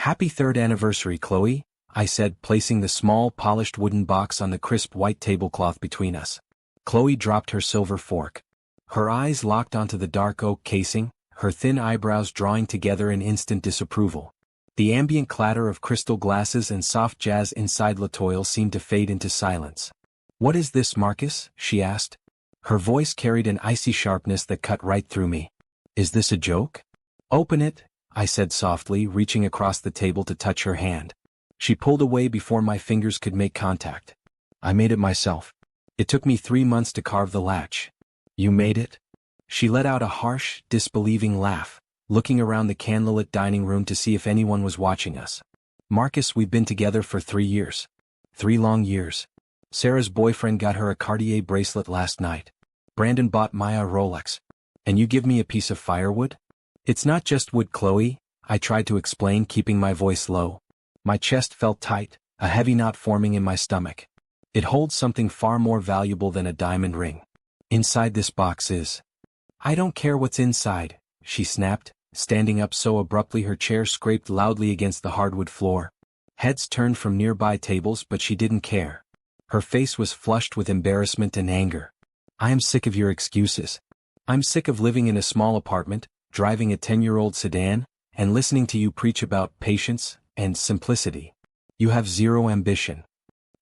Happy third anniversary, Chloe, I said, placing the small, polished wooden box on the crisp white tablecloth between us. Chloe dropped her silver fork. Her eyes locked onto the dark oak casing, her thin eyebrows drawing together in instant disapproval. The ambient clatter of crystal glasses and soft jazz inside Latoile seemed to fade into silence. "What is this, Marcus?" she asked. Her voice carried an icy sharpness that cut right through me. "Is this a joke?" "Open it," I said softly, reaching across the table to touch her hand. She pulled away before my fingers could make contact. "I made it myself. It took me 3 months to carve the latch." "You made it?" She let out a harsh, disbelieving laugh, looking around the candlelit dining room to see if anyone was watching us. "Marcus, we've been together for 3 years. 3 long years. Sarah's boyfriend got her a Cartier bracelet last night. Brandon bought Maya a Rolex. And you give me a piece of firewood?" "It's not just wood, Chloe," I tried to explain, keeping my voice low. My chest felt tight, a heavy knot forming in my stomach. "It holds something far more valuable than a diamond ring. Inside this box is—" "I don't care what's inside," she snapped, standing up so abruptly her chair scraped loudly against the hardwood floor. Heads turned from nearby tables, but she didn't care. Her face was flushed with embarrassment and anger. "I am sick of your excuses. I'm sick of living in a small apartment, driving a 10-year-old sedan, and listening to you preach about patience and simplicity. You have zero ambition."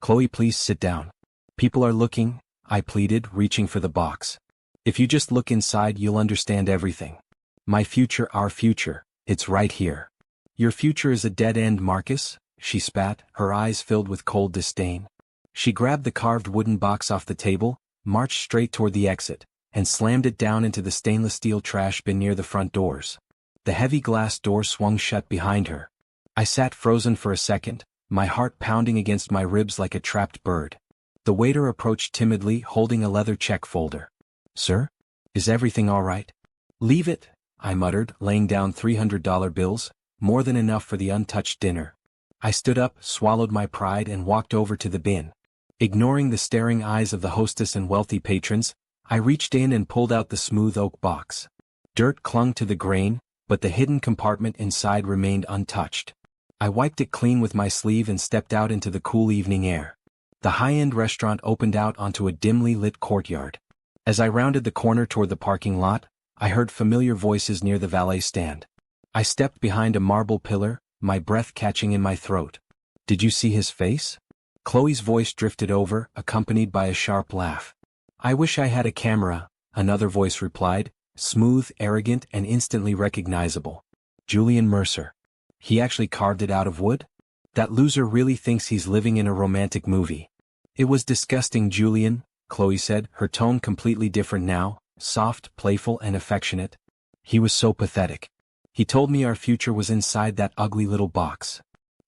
"Chloe, please sit down. People are looking," I pleaded, reaching for the box. "If you just look inside, you'll understand everything. My future, our future, it's right here." "Your future is a dead end, Marcus," she spat, her eyes filled with cold disdain. She grabbed the carved wooden box off the table, marched straight toward the exit, and slammed it down into the stainless steel trash bin near the front doors. The heavy glass door swung shut behind her. I sat frozen for a second, my heart pounding against my ribs like a trapped bird. The waiter approached timidly, holding a leather check folder. "Sir? Is everything all right?" "Leave it," I muttered, laying down $300 bills, more than enough for the untouched dinner. I stood up, swallowed my pride, and walked over to the bin. Ignoring the staring eyes of the hostess and wealthy patrons, I reached in and pulled out the smooth oak box. Dirt clung to the grain, but the hidden compartment inside remained untouched. I wiped it clean with my sleeve and stepped out into the cool evening air. The high-end restaurant opened out onto a dimly lit courtyard. As I rounded the corner toward the parking lot, I heard familiar voices near the valet stand. I stepped behind a marble pillar, my breath catching in my throat. "Did you see his face?" Chloe's voice drifted over, accompanied by a sharp laugh. "I wish I had a camera," another voice replied, smooth, arrogant, and instantly recognizable. "Julian Mercer. He actually carved it out of wood? That loser really thinks he's living in a romantic movie." "It was disgusting, Julian," Chloe said, her tone completely different now, soft, playful, and affectionate. "He was so pathetic. He told me our future was inside that ugly little box."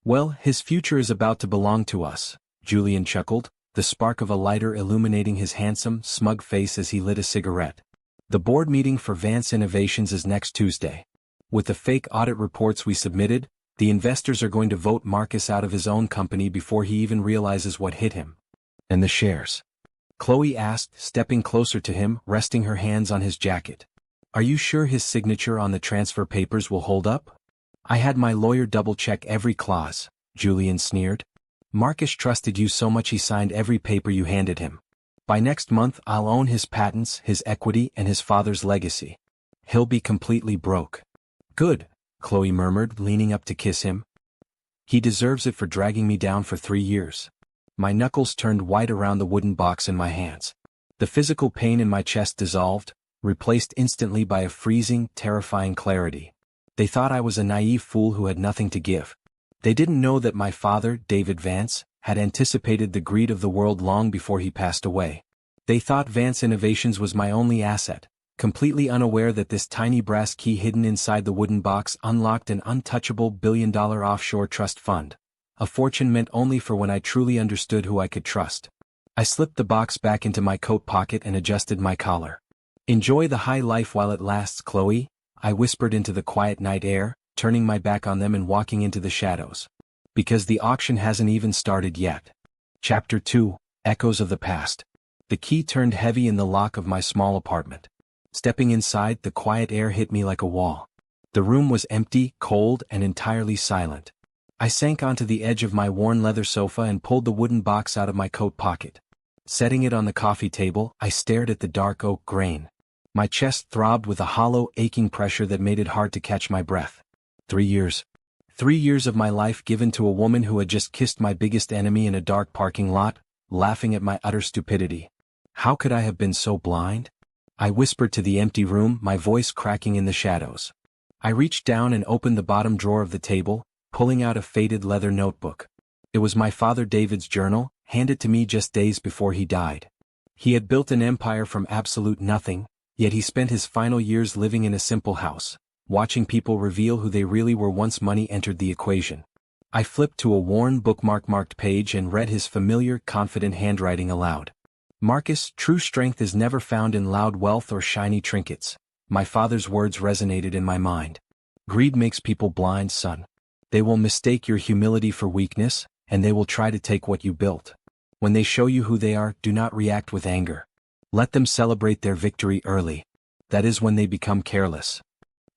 "Well, his future is about to belong to us," Julian chuckled, the spark of a lighter illuminating his handsome, smug face as he lit a cigarette. "The board meeting for Vance Innovations is next Tuesday. With the fake audit reports we submitted, the investors are going to vote Marcus out of his own company before he even realizes what hit him." "And the shares?" Chloe asked, stepping closer to him, resting her hands on his jacket. "Are you sure his signature on the transfer papers will hold up?" "I had my lawyer double-check every clause," Julian sneered. "Marcus trusted you so much he signed every paper you handed him. By next month I'll own his patents, his equity, and his father's legacy. He'll be completely broke." "Good," Chloe murmured, leaning up to kiss him. "He deserves it for dragging me down for 3 years." My knuckles turned white around the wooden box in my hands. The physical pain in my chest dissolved, replaced instantly by a freezing, terrifying clarity. They thought I was a naive fool who had nothing to give. They didn't know that my father, David Vance, had anticipated the greed of the world long before he passed away. They thought Vance Innovations was my only asset, completely unaware that this tiny brass key hidden inside the wooden box unlocked an untouchable billion-dollar offshore trust fund, a fortune meant only for when I truly understood who I could trust. I slipped the box back into my coat pocket and adjusted my collar. "Enjoy the high life while it lasts, Chloe," I whispered into the quiet night air, turning my back on them and walking into the shadows. Because the auction hasn't even started yet. Chapter 2, Echoes of the Past. The key turned heavy in the lock of my small apartment. Stepping inside, the quiet air hit me like a wall. The room was empty, cold, and entirely silent. I sank onto the edge of my worn leather sofa and pulled the wooden box out of my coat pocket. Setting it on the coffee table, I stared at the dark oak grain. My chest throbbed with a hollow, aching pressure that made it hard to catch my breath. 3 years. 3 years of my life given to a woman who had just kissed my biggest enemy in a dark parking lot, laughing at my utter stupidity. How could I have been so blind? I whispered to the empty room, my voice cracking in the shadows. I reached down and opened the bottom drawer of the table, pulling out a faded leather notebook. It was my father David's journal, handed to me just days before he died. He had built an empire from absolute nothing, yet he spent his final years living in a simple house, watching people reveal who they really were once money entered the equation. I flipped to a worn bookmarked page and read his familiar, confident handwriting aloud. Marcus, true strength is never found in loud wealth or shiny trinkets. My father's words resonated in my mind. Greed makes people blind, son. They will mistake your humility for weakness, and they will try to take what you built. When they show you who they are, do not react with anger. Let them celebrate their victory early. That is when they become careless.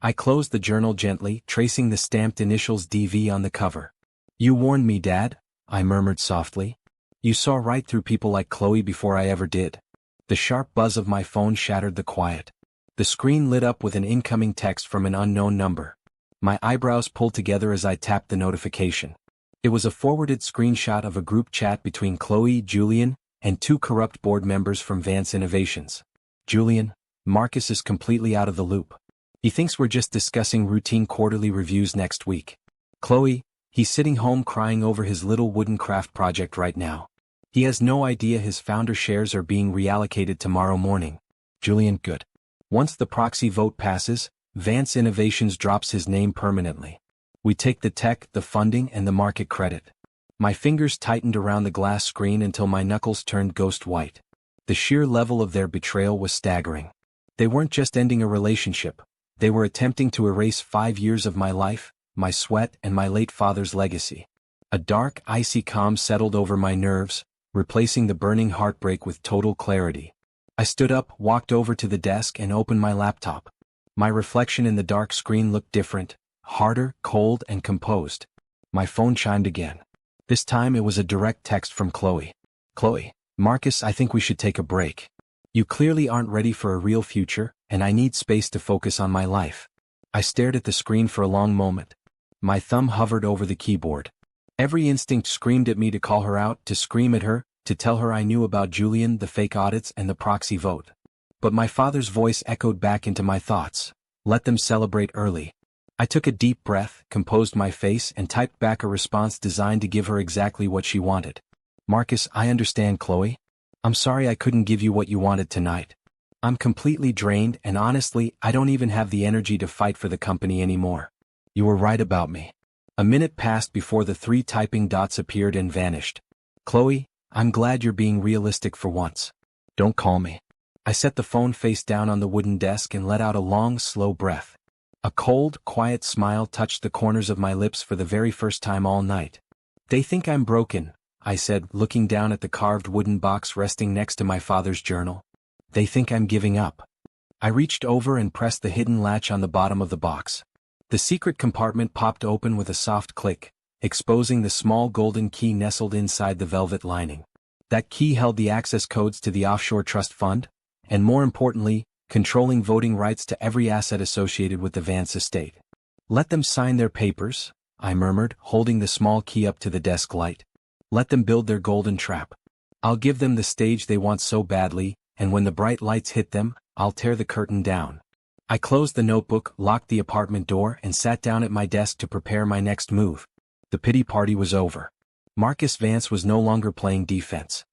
I closed the journal gently, tracing the stamped initials DV on the cover. You warned me, Dad, I murmured softly. You saw right through people like Chloe before I ever did. The sharp buzz of my phone shattered the quiet. The screen lit up with an incoming text from an unknown number. My eyebrows pulled together as I tapped the notification. It was a forwarded screenshot of a group chat between Chloe, Julian, and 2 corrupt board members from Vance Innovations. Julian, Marcus is completely out of the loop. He thinks we're just discussing routine quarterly reviews next week. Chloe, he's sitting home crying over his little wooden craft project right now. He has no idea his founder shares are being reallocated tomorrow morning. Julian, good. Once the proxy vote passes, Vance Innovations drops his name permanently. We take the tech, the funding, and the market credit. My fingers tightened around the glass screen until my knuckles turned ghost white. The sheer level of their betrayal was staggering. They weren't just ending a relationship. They were attempting to erase 5 years of my life, my sweat, and my late father's legacy. A dark, icy calm settled over my nerves, replacing the burning heartbreak with total clarity. I stood up, walked over to the desk, and opened my laptop. My reflection in the dark screen looked different, harder, cold, and composed. My phone chimed again. This time it was a direct text from Chloe. Chloe, Marcus, I think we should take a break. You clearly aren't ready for a real future, and I need space to focus on my life. I stared at the screen for a long moment. My thumb hovered over the keyboard. Every instinct screamed at me to call her out, to scream at her, to tell her I knew about Julian, the fake audits, and the proxy vote. But my father's voice echoed back into my thoughts. Let them celebrate early. I took a deep breath, composed my face, and typed back a response designed to give her exactly what she wanted. Marcus, I understand, Chloe. I'm sorry I couldn't give you what you wanted tonight. I'm completely drained, and honestly, I don't even have the energy to fight for the company anymore. You were right about me. A minute passed before the 3 typing dots appeared and vanished. Chloe, I'm glad you're being realistic for once. Don't call me. I set the phone face down on the wooden desk and let out a long, slow breath. A cold, quiet smile touched the corners of my lips for the very first time all night. They think I'm broken, I said, looking down at the carved wooden box resting next to my father's journal. They think I'm giving up. I reached over and pressed the hidden latch on the bottom of the box. The secret compartment popped open with a soft click, exposing the small golden key nestled inside the velvet lining. That key held the access codes to the offshore trust fund, and more importantly, controlling voting rights to every asset associated with the Vance estate. Let them sign their papers, I murmured, holding the small key up to the desk light. Let them build their golden trap. I'll give them the stage they want so badly, and when the bright lights hit them, I'll tear the curtain down. I closed the notebook, locked the apartment door, and sat down at my desk to prepare my next move. The pity party was over. Marcus Vance was no longer playing defense.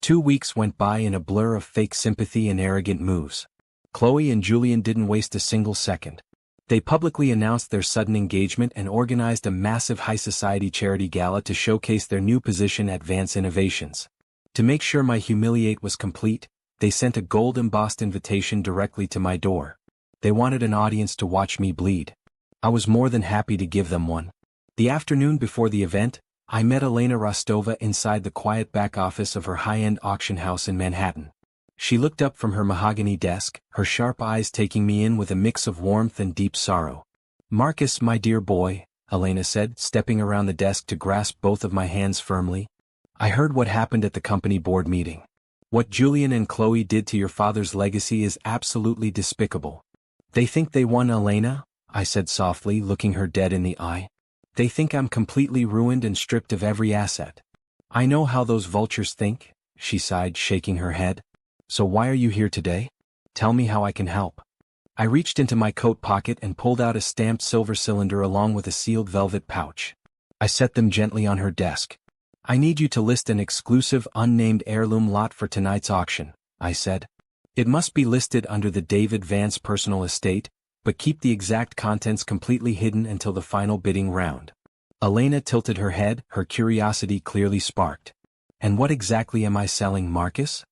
2 weeks went by in a blur of fake sympathy and arrogant moves. Chloe and Julian didn't waste a single second. They publicly announced their sudden engagement and organized a massive high society charity gala to showcase their new position at Vance Innovations. To make sure my humiliate was complete, they sent a gold-embossed invitation directly to my door. They wanted an audience to watch me bleed. I was more than happy to give them one. The afternoon before the event, I met Elena Rostova inside the quiet back office of her high-end auction house in Manhattan. She looked up from her mahogany desk, her sharp eyes taking me in with a mix of warmth and deep sorrow. Marcus, my dear boy, Elena said, stepping around the desk to grasp both of my hands firmly. I heard what happened at the company board meeting. What Julian and Chloe did to your father's legacy is absolutely despicable. They think they won, Elena? I said softly, looking her dead in the eye. They think I'm completely ruined and stripped of every asset. I know how those vultures think, she sighed, shaking her head. So why are you here today? Tell me how I can help. I reached into my coat pocket and pulled out a stamped silver cylinder along with a sealed velvet pouch. I set them gently on her desk. I need you to list an exclusive unnamed heirloom lot for tonight's auction, I said. It must be listed under the David Vance personal estate, but keep the exact contents completely hidden until the final bidding round. Elena tilted her head, her curiosity clearly sparked. And what exactly am I selling, Marcus?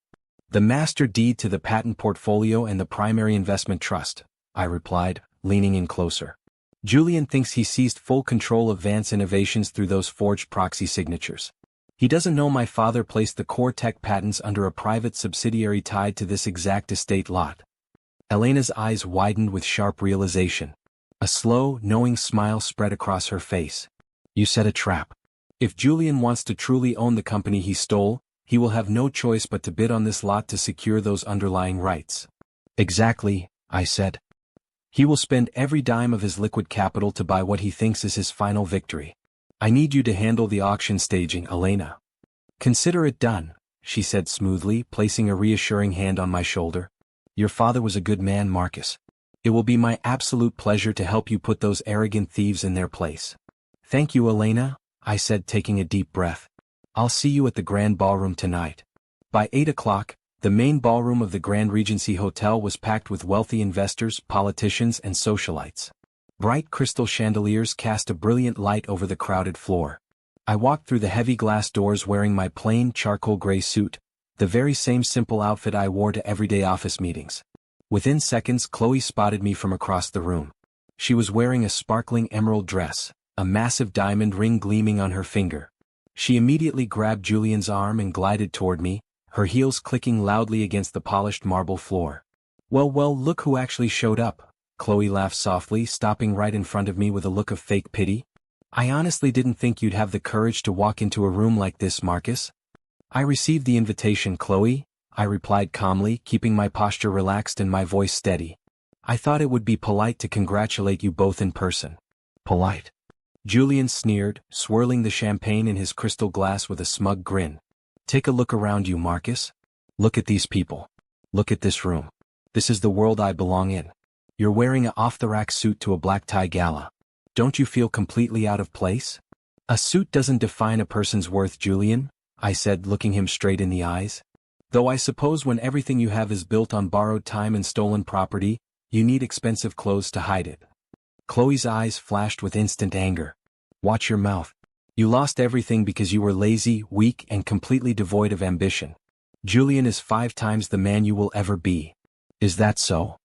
The master deed to the patent portfolio and the primary investment trust, I replied, leaning in closer. Julian thinks he seized full control of Vance Innovations through those forged proxy signatures. He doesn't know my father placed the core tech patents under a private subsidiary tied to this exact estate lot. Elena's eyes widened with sharp realization. A slow, knowing smile spread across her face. You set a trap. If Julian wants to truly own the company he stole, he will have no choice but to bid on this lot to secure those underlying rights. Exactly, I said. He will spend every dime of his liquid capital to buy what he thinks is his final victory. I need you to handle the auction staging, Elena. Consider it done, she said smoothly, placing a reassuring hand on my shoulder. Your father was a good man, Marcus. It will be my absolute pleasure to help you put those arrogant thieves in their place. Thank you, Elena, I said, taking a deep breath. I'll see you at the Grand Ballroom tonight. By 8 o'clock, the main ballroom of the Grand Regency Hotel was packed with wealthy investors, politicians, and socialites. Bright crystal chandeliers cast a brilliant light over the crowded floor. I walked through the heavy glass doors wearing my plain charcoal gray suit, the very same simple outfit I wore to everyday office meetings. Within seconds, Chloe spotted me from across the room. She was wearing a sparkling emerald dress, a massive diamond ring gleaming on her finger. She immediately grabbed Julian's arm and glided toward me, her heels clicking loudly against the polished marble floor. Well, look who actually showed up, Chloe laughed softly, stopping right in front of me with a look of fake pity. I honestly didn't think you'd have the courage to walk into a room like this, Marcus. I received the invitation, Chloe, I replied calmly, keeping my posture relaxed and my voice steady. I thought it would be polite to congratulate you both in person. Polite? Julian sneered, swirling the champagne in his crystal glass with a smug grin. Take a look around you, Marcus. Look at these people. Look at this room. This is the world I belong in. You're wearing an off-the-rack suit to a black tie gala. Don't you feel completely out of place? A suit doesn't define a person's worth, Julian, I said, looking him straight in the eyes. Though I suppose when everything you have is built on borrowed time and stolen property, you need expensive clothes to hide it. Chloe's eyes flashed with instant anger. Watch your mouth. You lost everything because you were lazy, weak, and completely devoid of ambition. Julian is 5 times the man you will ever be. Is that so?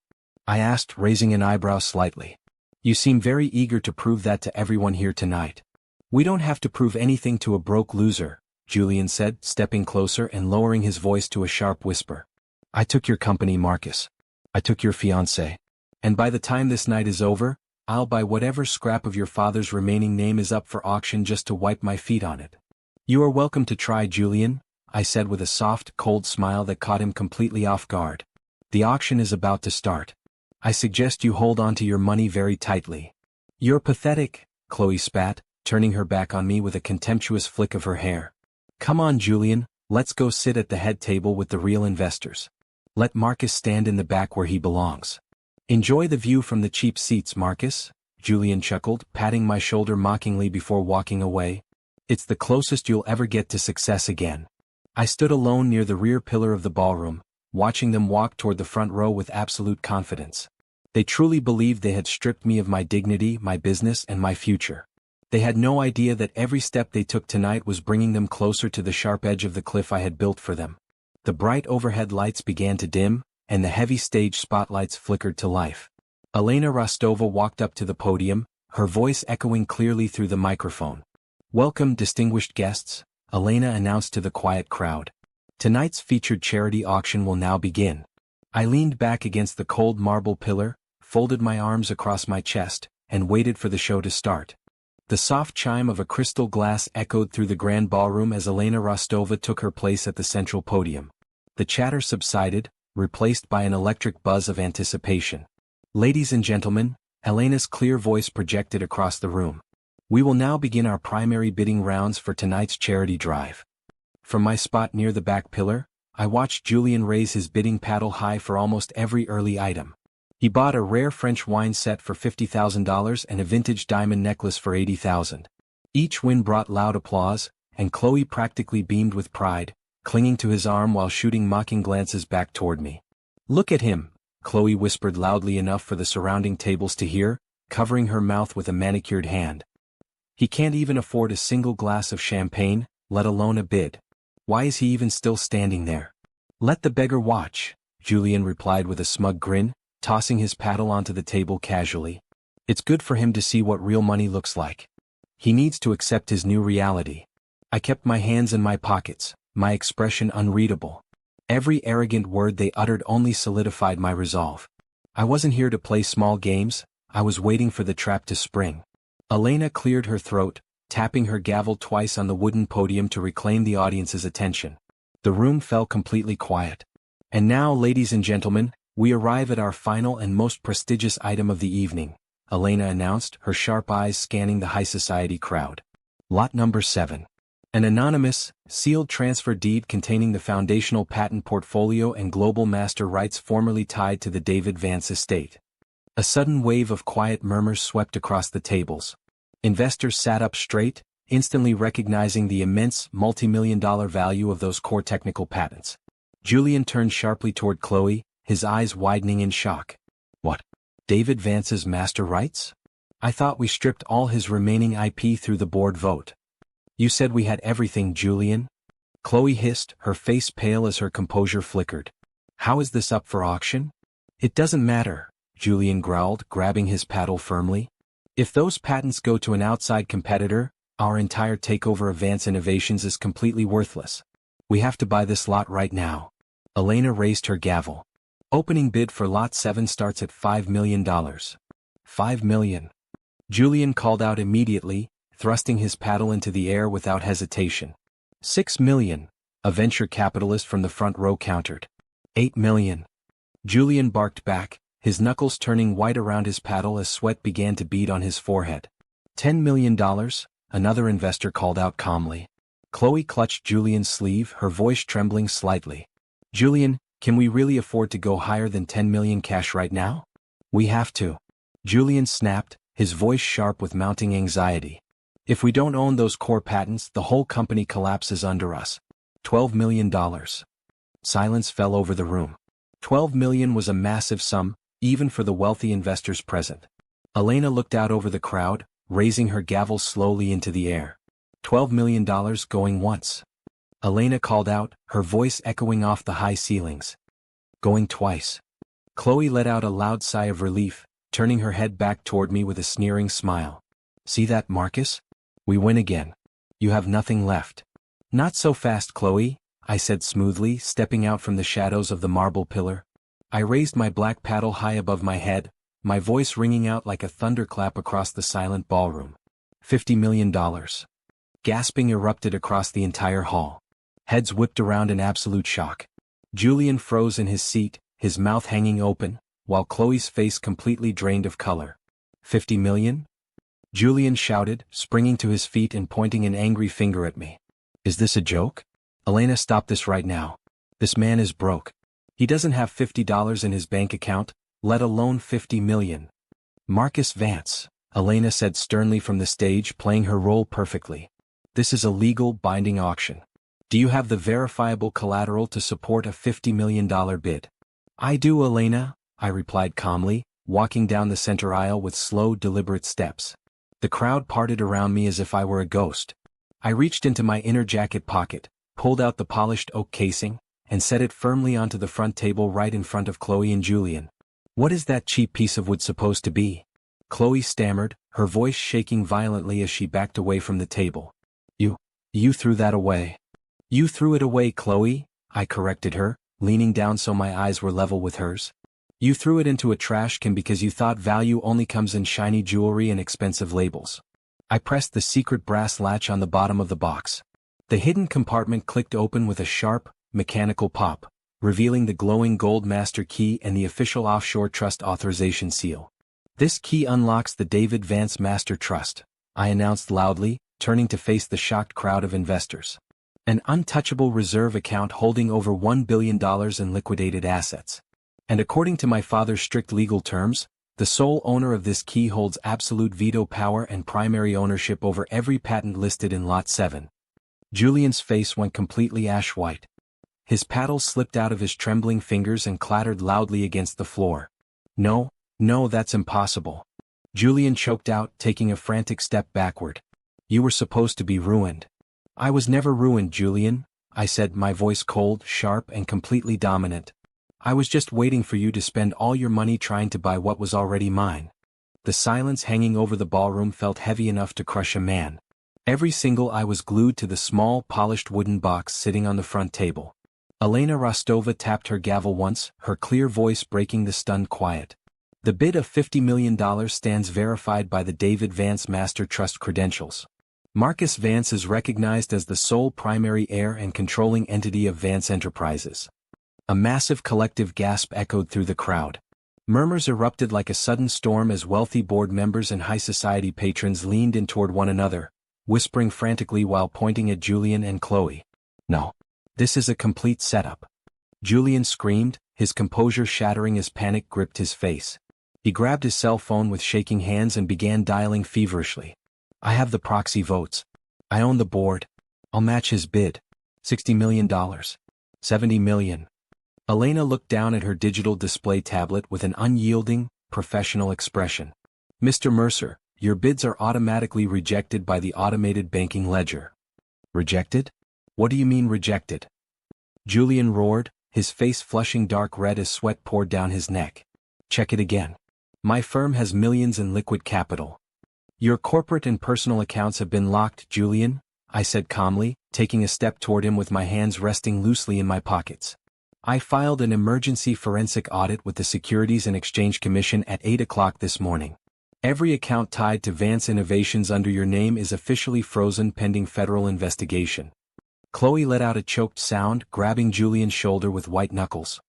I asked, raising an eyebrow slightly. You seem very eager to prove that to everyone here tonight. We don't have to prove anything to a broke loser, Julian said, stepping closer and lowering his voice to a sharp whisper. I took your company, Marcus. I took your fiancé. And by the time this night is over, I'll buy whatever scrap of your father's remaining name is up for auction just to wipe my feet on it. You are welcome to try, Julian, I said with a soft, cold smile that caught him completely off guard. The auction is about to start. I suggest you hold on to your money very tightly. You're pathetic, Chloe spat, turning her back on me with a contemptuous flick of her hair. Come on, Julian, let's go sit at the head table with the real investors. Let Marcus stand in the back where he belongs. Enjoy the view from the cheap seats, Marcus, Julian chuckled, patting my shoulder mockingly before walking away. It's the closest you'll ever get to success again. I stood alone near the rear pillar of the ballroom, watching them walk toward the front row with absolute confidence. They truly believed they had stripped me of my dignity, my business, and my future. They had no idea that every step they took tonight was bringing them closer to the sharp edge of the cliff I had built for them. The bright overhead lights began to dim, and the heavy stage spotlights flickered to life. Elena Rostova walked up to the podium, her voice echoing clearly through the microphone. Welcome, distinguished guests, Elena announced to the quiet crowd. Tonight's featured charity auction will now begin. I leaned back against the cold marble pillar, folded my arms across my chest, and waited for the show to start. The soft chime of a crystal glass echoed through the grand ballroom as Elena Rostova took her place at the central podium. The chatter subsided, replaced by an electric buzz of anticipation. Ladies and gentlemen, Elena's clear voice projected across the room. We will now begin our primary bidding rounds for tonight's charity drive. From my spot near the back pillar, I watched Julian raise his bidding paddle high for almost every early item. He bought a rare French wine set for $50,000 and a vintage diamond necklace for $80,000. Each win brought loud applause, and Chloe practically beamed with pride, clinging to his arm while shooting mocking glances back toward me. "Look at him," Chloe whispered loudly enough for the surrounding tables to hear, covering her mouth with a manicured hand. "He can't even afford a single glass of champagne, let alone a bid. Why is he even still standing there?" "Let the beggar watch," Julian replied with a smug grin, tossing his paddle onto the table casually. "It's good for him to see what real money looks like. He needs to accept his new reality." I kept my hands in my pockets, my expression unreadable. Every arrogant word they uttered only solidified my resolve. I wasn't here to play small games, I was waiting for the trap to spring. Elena cleared her throat, tapping her gavel twice on the wooden podium to reclaim the audience's attention. The room fell completely quiet. "And now, ladies and gentlemen, we arrive at our final and most prestigious item of the evening," Elena announced, her sharp eyes scanning the high society crowd. "Lot number 7. An anonymous, sealed transfer deed containing the foundational patent portfolio and global master rights formerly tied to the David Vance estate." A sudden wave of quiet murmurs swept across the tables. Investors sat up straight, instantly recognizing the immense multi-million-dollar value of those core technical patents. Julian turned sharply toward Chloe, his eyes widening in shock. "What? David Vance's master rights? I thought we stripped all his remaining IP through the board vote." "You said we had everything, Julian," Chloe hissed, her face pale as her composure flickered. "How is this up for auction?" "It doesn't matter," Julian growled, grabbing his paddle firmly. "If those patents go to an outside competitor, our entire takeover of Vance Innovations is completely worthless. We have to buy this lot right now." Elena raised her gavel. "Opening bid for Lot 7 starts at $5 million. $5 million. Julian called out immediately, thrusting his paddle into the air without hesitation. $6 million, a venture capitalist from the front row countered. $8 million. Julian barked back, his knuckles turning white around his paddle as sweat began to bead on his forehead. $10 million, another investor called out calmly. Chloe clutched Julian's sleeve, her voice trembling slightly. "Julian, can we really afford to go higher than 10 million cash right now?" "We have to," Julian snapped, his voice sharp with mounting anxiety. "If we don't own those core patents, the whole company collapses under us." $12 million. Silence fell over the room. 12 million was a massive sum, even for the wealthy investors present. Elena looked out over the crowd, raising her gavel slowly into the air. $12 million going once. Elena called out, her voice echoing off the high ceilings. Going twice. Chloe let out a loud sigh of relief, turning her head back toward me with a sneering smile. "See that, Marcus? We win again. You have nothing left." "Not so fast, Chloe," I said smoothly, stepping out from the shadows of the marble pillar. I raised my black paddle high above my head, my voice ringing out like a thunderclap across the silent ballroom. $50 million. Gasping erupted across the entire hall. Heads whipped around in absolute shock. Julian froze in his seat, his mouth hanging open, while Chloe's face completely drained of color. $50 million? Julian shouted, springing to his feet and pointing an angry finger at me. "Is this a joke? Elena, stop this right now. This man is broke. He doesn't have $50 in his bank account, let alone 50 million. "Marcus Vance," Elena said sternly from the stage, playing her role perfectly. "This is a legal, binding auction. Do you have the verifiable collateral to support a $50 million bid?" "I do, Elena," I replied calmly, walking down the center aisle with slow, deliberate steps. The crowd parted around me as if I were a ghost. I reached into my inner jacket pocket, pulled out the polished oak casing, and set it firmly onto the front table right in front of Chloe and Julian. "What is that cheap piece of wood supposed to be?" Chloe stammered, her voice shaking violently as she backed away from the table. You threw that away." "You threw it away, Chloe," I corrected her, leaning down so my eyes were level with hers. "You threw it into a trash can because you thought value only comes in shiny jewelry and expensive labels." I pressed the secret brass latch on the bottom of the box. The hidden compartment clicked open with a sharp, mechanical pop, revealing the glowing gold master key and the official offshore trust authorization seal. "This key unlocks the David Vance Master Trust," I announced loudly, turning to face the shocked crowd of investors. "An untouchable reserve account holding over $1 billion in liquidated assets. And according to my father's strict legal terms, the sole owner of this key holds absolute veto power and primary ownership over every patent listed in Lot 7. Julian's face went completely ash-white. His paddle slipped out of his trembling fingers and clattered loudly against the floor. "No, no, that's impossible." Julian choked out, taking a frantic step backward. "You were supposed to be ruined." "I was never ruined, Julian," I said, my voice cold, sharp, and completely dominant. "I was just waiting for you to spend all your money trying to buy what was already mine." The silence hanging over the ballroom felt heavy enough to crush a man. Every single eye was glued to the small, polished wooden box sitting on the front table. Elena Rostova tapped her gavel once, her clear voice breaking the stunned quiet. "The bid of $50 million stands verified by the David Vance Master Trust credentials. Marcus Vance is recognized as the sole primary heir and controlling entity of Vance Enterprises." A massive collective gasp echoed through the crowd. Murmurs erupted like a sudden storm as wealthy board members and high society patrons leaned in toward one another, whispering frantically while pointing at Julian and Chloe. "No. This is a complete setup." Julian screamed, his composure shattering as panic gripped his face. He grabbed his cell phone with shaking hands and began dialing feverishly. "I have the proxy votes. I own the board. I'll match his bid. $60 million. $70 million. Elena looked down at her digital display tablet with an unyielding, professional expression. "Mr. Mercer, your bids are automatically rejected by the automated banking ledger." "Rejected? What do you mean rejected?" Julian roared, his face flushing dark red as sweat poured down his neck. "Check it again. My firm has millions in liquid capital." "Your corporate and personal accounts have been locked, Julian," I said calmly, taking a step toward him with my hands resting loosely in my pockets. "I filed an emergency forensic audit with the Securities and Exchange Commission at 8 o'clock this morning. Every account tied to Vance Innovations under your name is officially frozen pending federal investigation." Chloe let out a choked sound, grabbing Julian's shoulder with white knuckles.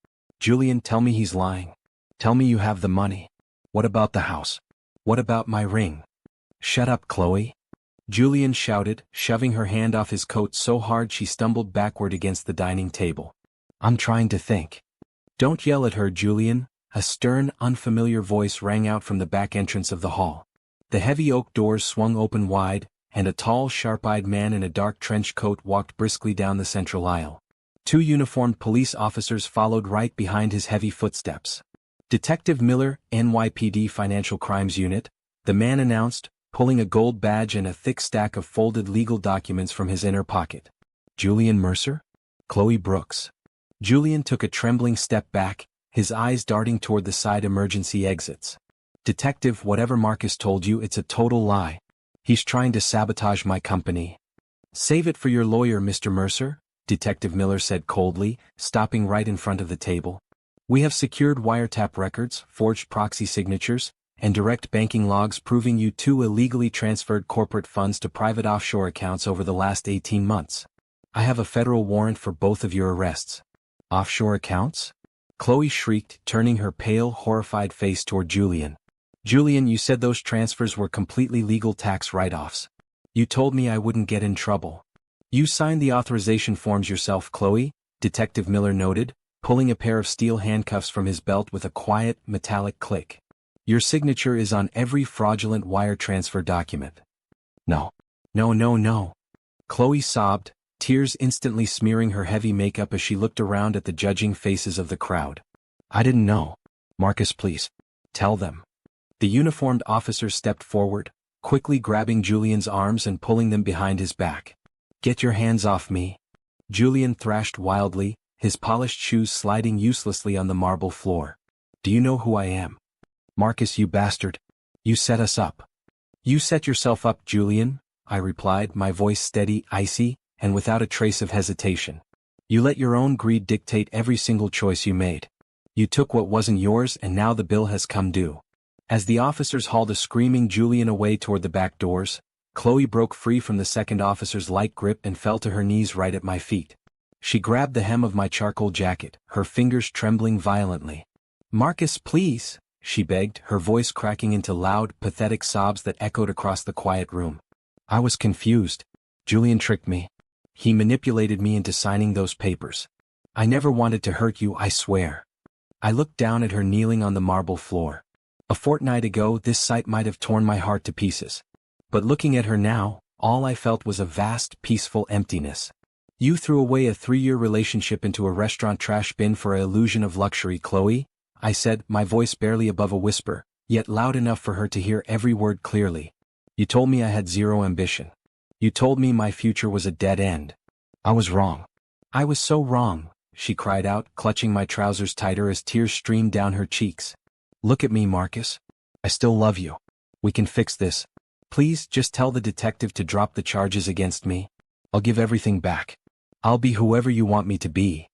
"Julian, tell me he's lying. Tell me you have the money. What about the house? What about my ring?" "Shut up, Chloe," Julian shouted, shoving her hand off his coat so hard she stumbled backward against the dining table. "I'm trying to think." "Don't yell at her, Julian," a stern, unfamiliar voice rang out from the back entrance of the hall. The heavy oak doors swung open wide, and a tall, sharp-eyed man in a dark trench coat walked briskly down the central aisle. Two uniformed police officers followed right behind his heavy footsteps. "Detective Miller, NYPD Financial Crimes Unit," the man announced, pulling a gold badge and a thick stack of folded legal documents from his inner pocket. "Julian Mercer? Chloe Brooks." Julian took a trembling step back, his eyes darting toward the side emergency exits. "Detective, whatever Marcus told you, it's a total lie. He's trying to sabotage my company." "Save it for your lawyer, Mr. Mercer," Detective Miller said coldly, stopping right in front of the table. "We have secured wiretap records, forged proxy signatures, and direct banking logs proving you two illegally transferred corporate funds to private offshore accounts over the last 18 months. I have a federal warrant for both of your arrests." "Offshore accounts?" Chloe shrieked, turning her pale, horrified face toward Julian. "Julian, you said those transfers were completely legal tax write-offs. You told me I wouldn't get in trouble. You signed the authorization forms yourself, Chloe," Detective Miller noted, pulling a pair of steel handcuffs from his belt with a quiet, metallic click. "Your signature is on every fraudulent wire transfer document." "No. No, no, no." Chloe sobbed, tears instantly smearing her heavy makeup as she looked around at the judging faces of the crowd. "I didn't know. Marcus, please. Tell them." The uniformed officer stepped forward, quickly grabbing Julian's arms and pulling them behind his back. "Get your hands off me." Julian thrashed wildly, his polished shoes sliding uselessly on the marble floor. "Do you know who I am? Marcus, you bastard. You set us up." "You set yourself up, Julian," I replied, my voice steady, icy, and without a trace of hesitation. "You let your own greed dictate every single choice you made. You took what wasn't yours and now the bill has come due." As the officers hauled a screaming Julian away toward the back doors, Chloe broke free from the second officer's light grip and fell to her knees right at my feet. She grabbed the hem of my charcoal jacket, her fingers trembling violently. "Marcus, please," she begged, her voice cracking into loud, pathetic sobs that echoed across the quiet room. I was confused. Julian tricked me. He manipulated me into signing those papers. I never wanted to hurt you, I swear. I looked down at her kneeling on the marble floor. A fortnight ago this sight might have torn my heart to pieces. But looking at her now, all I felt was a vast, peaceful emptiness. You threw away a 3-year relationship into a restaurant trash bin for an illusion of luxury, Chloe, I said, my voice barely above a whisper, yet loud enough for her to hear every word clearly. You told me I had zero ambition. You told me my future was a dead end. I was wrong. I was so wrong, she cried out, clutching my trousers tighter as tears streamed down her cheeks. Look at me, Marcus. I still love you. We can fix this. Please, just tell the detective to drop the charges against me. I'll give everything back. I'll be whoever you want me to be.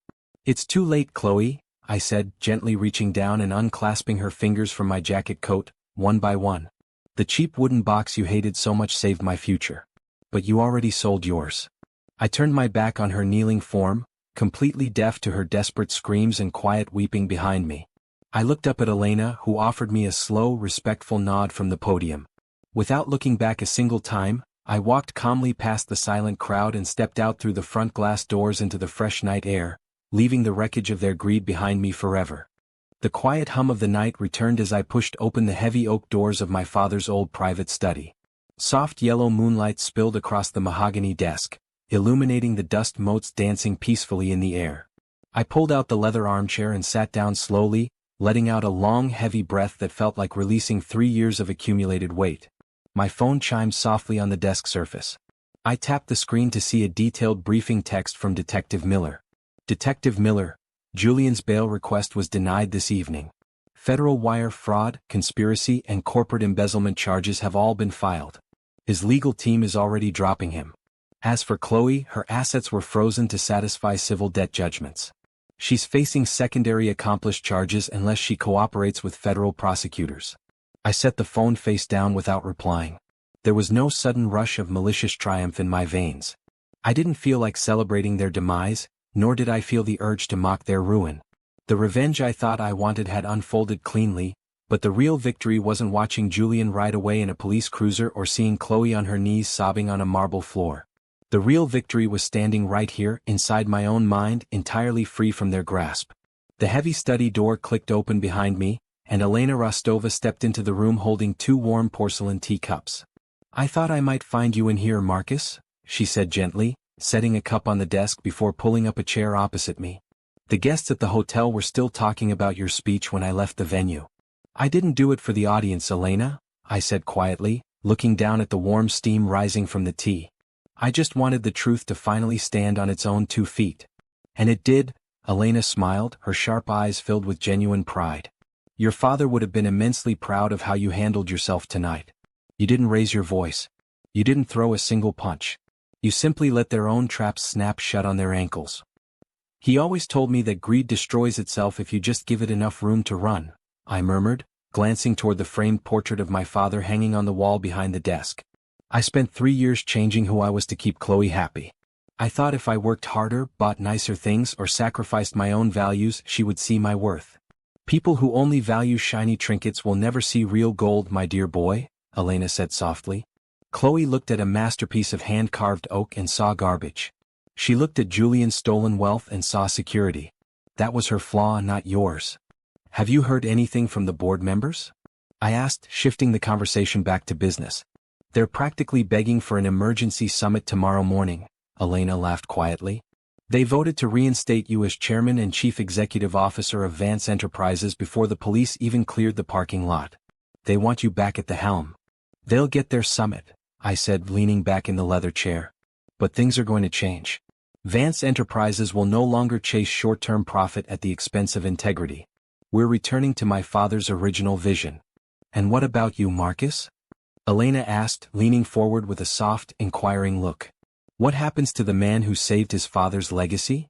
It's too late, Chloe, I said, gently reaching down and unclasping her fingers from my jacket coat, one by one. The cheap wooden box you hated so much saved my future. But you already sold yours. I turned my back on her kneeling form, completely deaf to her desperate screams and quiet weeping behind me. I looked up at Elena, who offered me a slow, respectful nod from the podium. Without looking back a single time, I walked calmly past the silent crowd and stepped out through the front glass doors into the fresh night air, leaving the wreckage of their greed behind me forever. The quiet hum of the night returned as I pushed open the heavy oak doors of my father's old private study. Soft yellow moonlight spilled across the mahogany desk, illuminating the dust motes dancing peacefully in the air. I pulled out the leather armchair and sat down slowly, letting out a long, heavy breath that felt like releasing 3 years of accumulated weight. My phone chimed softly on the desk surface. I tapped the screen to see a detailed briefing text from Detective Miller. Detective Miller, Julian's bail request was denied this evening. Federal wire fraud, conspiracy, and corporate embezzlement charges have all been filed. His legal team is already dropping him. As for Chloe, her assets were frozen to satisfy civil debt judgments. She's facing secondary accomplished charges unless she cooperates with federal prosecutors. I set the phone face down without replying. There was no sudden rush of malicious triumph in my veins. I didn't feel like celebrating their demise, nor did I feel the urge to mock their ruin. The revenge I thought I wanted had unfolded cleanly, but the real victory wasn't watching Julian ride away in a police cruiser or seeing Chloe on her knees sobbing on a marble floor. The real victory was standing right here, inside my own mind, entirely free from their grasp. The heavy study door clicked open behind me, and Elena Rostova stepped into the room holding 2 warm porcelain teacups. I thought I might find you in here, Marcus, she said gently, setting a cup on the desk before pulling up a chair opposite me. The guests at the hotel were still talking about your speech when I left the venue. I didn't do it for the audience, Elena, I said quietly, looking down at the warm steam rising from the tea. I just wanted the truth to finally stand on its own 2 feet. And it did, Elena smiled, her sharp eyes filled with genuine pride. Your father would have been immensely proud of how you handled yourself tonight. You didn't raise your voice. You didn't throw a single punch. You simply let their own traps snap shut on their ankles. He always told me that greed destroys itself if you just give it enough room to run, I murmured, glancing toward the framed portrait of my father hanging on the wall behind the desk. I spent 3 years changing who I was to keep Chloe happy. I thought if I worked harder, bought nicer things, or sacrificed my own values, she would see my worth. People who only value shiny trinkets will never see real gold, my dear boy, Elena said softly. Chloe looked at a masterpiece of hand-carved oak and saw garbage. She looked at Julian's stolen wealth and saw security. That was her flaw, not yours. Have you heard anything from the board members? I asked, shifting the conversation back to business. They're practically begging for an emergency summit tomorrow morning, Elena laughed quietly. They voted to reinstate you as chairman and chief executive officer of Vance Enterprises before the police even cleared the parking lot. They want you back at the helm. They'll get their summit, I said, leaning back in the leather chair. But things are going to change. Vance Enterprises will no longer chase short-term profit at the expense of integrity. We're returning to my father's original vision. And what about you, Marcus? Elena asked, leaning forward with a soft, inquiring look. What happens to the man who saved his father's legacy?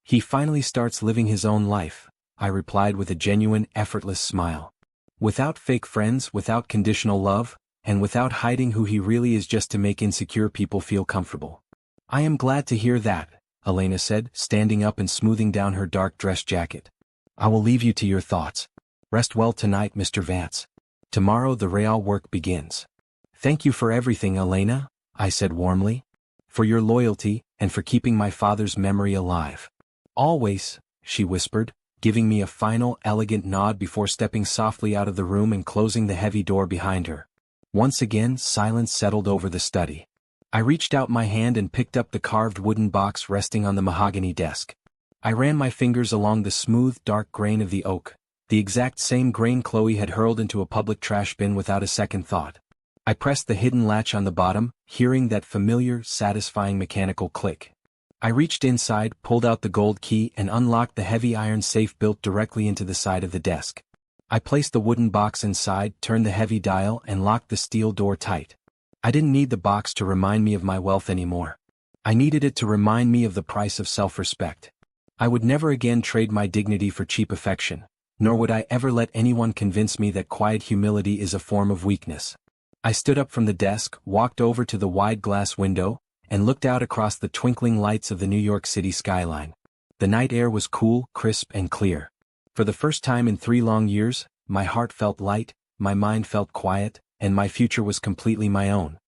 He finally starts living his own life, I replied with a genuine, effortless smile. Without fake friends, without conditional love, and without hiding who he really is just to make insecure people feel comfortable. I am glad to hear that, Elena said, standing up and smoothing down her dark dress jacket. I will leave you to your thoughts. Rest well tonight, Mr. Vance. Tomorrow the real work begins. Thank you for everything, Elena, I said warmly. For your loyalty, and for keeping my father's memory alive. Always, she whispered, giving me a final, elegant nod before stepping softly out of the room and closing the heavy door behind her. Once again, silence settled over the study. I reached out my hand and picked up the carved wooden box resting on the mahogany desk. I ran my fingers along the smooth, dark grain of the oak, the exact same grain Chloe had hurled into a public trash bin without a second thought. I pressed the hidden latch on the bottom, hearing that familiar, satisfying mechanical click. I reached inside, pulled out the gold key and unlocked the heavy iron safe built directly into the side of the desk. I placed the wooden box inside, turned the heavy dial and locked the steel door tight. I didn't need the box to remind me of my wealth anymore. I needed it to remind me of the price of self-respect. I would never again trade my dignity for cheap affection, nor would I ever let anyone convince me that quiet humility is a form of weakness. I stood up from the desk, walked over to the wide glass window, and looked out across the twinkling lights of the New York City skyline. The night air was cool, crisp, and clear. For the first time in 3 long years, my heart felt light, my mind felt quiet, and my future was completely my own.